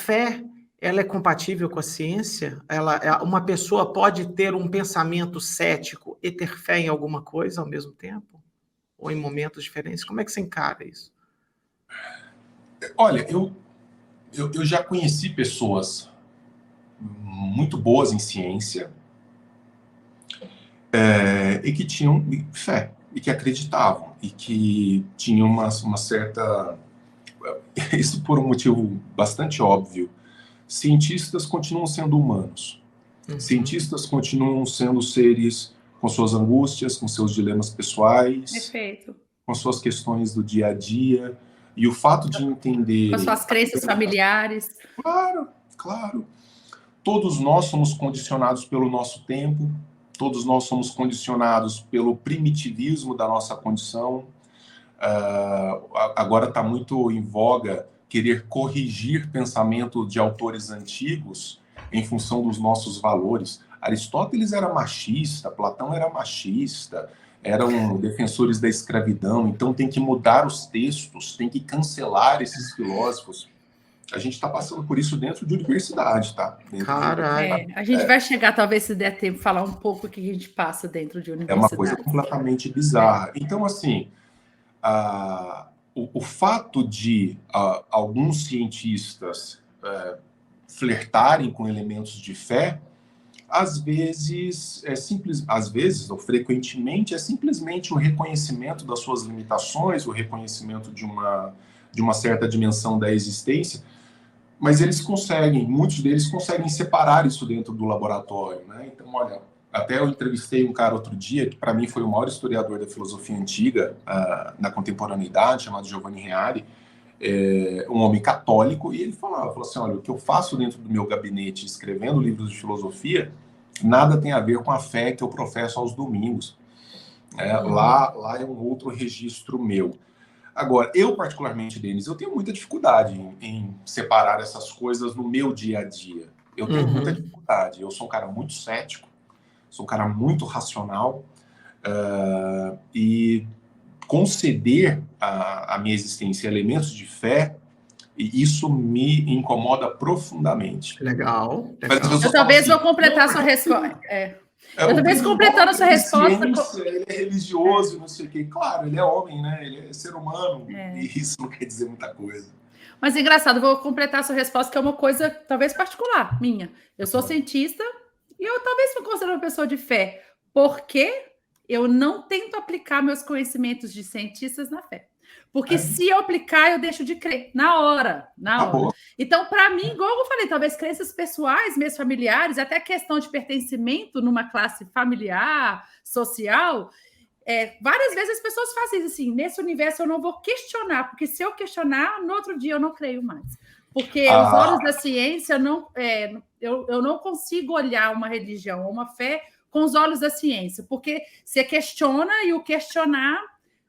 fé, ela é compatível com a ciência? Uma pessoa pode ter um pensamento cético e ter fé em alguma coisa ao mesmo tempo? Ou em momentos diferentes? Como é que você encara isso? Olha, eu já conheci pessoas muito boas em ciência e que tinham fé, e que acreditavam, e que tinham uma certa... Isso por um motivo bastante óbvio. Cientistas continuam sendo humanos. Cientistas continuam sendo seres com suas angústias, com seus dilemas pessoais, Perfeito. com suas questões do dia a dia. E o fato de entender... Com suas crenças familiares. Claro, claro. Todos nós somos condicionados pelo nosso tempo, todos nós somos condicionados pelo primitivismo da nossa condição. Agora está muito em voga querer corrigir pensamento de autores antigos em função dos nossos valores. Aristóteles era machista, Platão era machista, eram defensores da escravidão, então tem que mudar os textos, tem que cancelar esses filósofos. A gente está passando por isso dentro de universidade, tá? Caralho. A gente vai chegar, talvez, se der tempo, falar um pouco o que a gente passa dentro de universidade. É uma coisa completamente bizarra. Então, assim, o fato de alguns cientistas flertarem com elementos de fé, às vezes ou frequentemente, é simplesmente o reconhecimento das suas limitações, o reconhecimento de uma certa dimensão da existência, mas muitos deles conseguem separar isso dentro do laboratório, né? Então, olha, até eu entrevistei um cara outro dia, que para mim foi o maior historiador da filosofia antiga, na contemporaneidade, chamado Giovanni Reale, um homem católico, e ele falou assim, olha, o que eu faço dentro do meu gabinete escrevendo livros de filosofia, nada tem a ver com a fé que eu professo aos domingos. Lá é um outro registro meu. Agora, eu particularmente, Denis, eu tenho muita dificuldade em separar essas coisas no meu dia a dia. Eu tenho muita dificuldade. Eu sou um cara muito cético, sou um cara muito racional, e conceder à minha existência elementos de fé, e isso me incomoda profundamente. Legal. Eu talvez vou completar sua resposta. Eu talvez completando a sua resposta... Ele é religioso, não sei o quê. Claro, ele é homem, né? Ele é ser humano, e isso não quer dizer muita coisa. Mas engraçado, vou completar a sua resposta, que é uma coisa talvez particular, minha. Eu sou cientista e eu talvez me considero uma pessoa de fé, porque eu não tento aplicar meus conhecimentos de cientistas na fé. Porque se eu aplicar, eu deixo de crer. Na hora. Então, para mim, igual eu falei, talvez crenças pessoais, meus familiares, até questão de pertencimento numa classe familiar, social, várias vezes as pessoas fazem isso assim, nesse universo eu não vou questionar, porque se eu questionar, no outro dia eu não creio mais. Porque os olhos da ciência, eu não consigo olhar uma religião ou uma fé com os olhos da ciência, porque você questiona e o questionar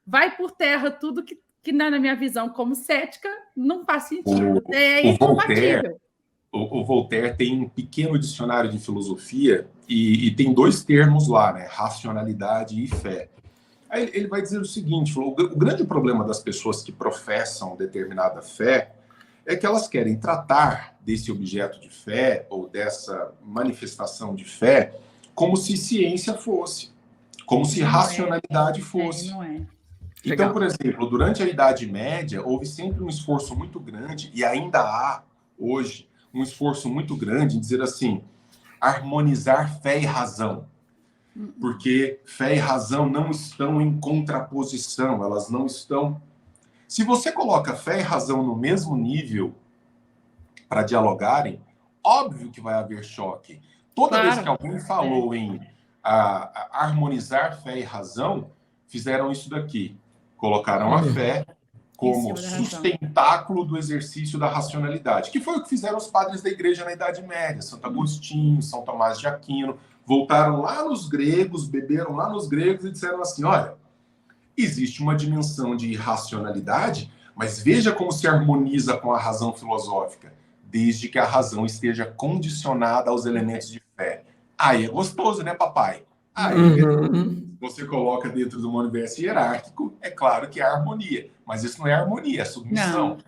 vai por terra tudo que na minha visão como cética não faz sentido. É incompatível. O Voltaire tem um pequeno dicionário de filosofia e tem dois termos lá, né? Racionalidade e fé. Aí ele vai dizer o seguinte, o grande problema das pessoas que professam determinada fé é que elas querem tratar desse objeto de fé ou dessa manifestação de fé como se ciência fosse, como se racionalidade fosse. Não é. Então, por exemplo, durante a Idade Média, houve sempre um esforço muito grande, e ainda há, hoje, um esforço muito grande em dizer assim, harmonizar fé e razão. Porque fé e razão não estão em contraposição, elas não estão... Se você coloca fé e razão no mesmo nível para dialogarem, óbvio que vai haver choque. Toda vez que alguém falou em harmonizar fé e razão, fizeram isso daqui. Colocaram a fé como sustentáculo do exercício da racionalidade, que foi o que fizeram os padres da igreja na Idade Média, Santo Agostinho, São Tomás de Aquino, voltaram lá nos gregos, beberam lá nos gregos e disseram assim, olha, existe uma dimensão de racionalidade, mas veja como se harmoniza com a razão filosófica, desde que a razão esteja condicionada aos elementos de fé. Aí é gostoso, né, papai? Aí você coloca dentro de um universo hierárquico, é claro que é harmonia, mas isso não é harmonia, é submissão.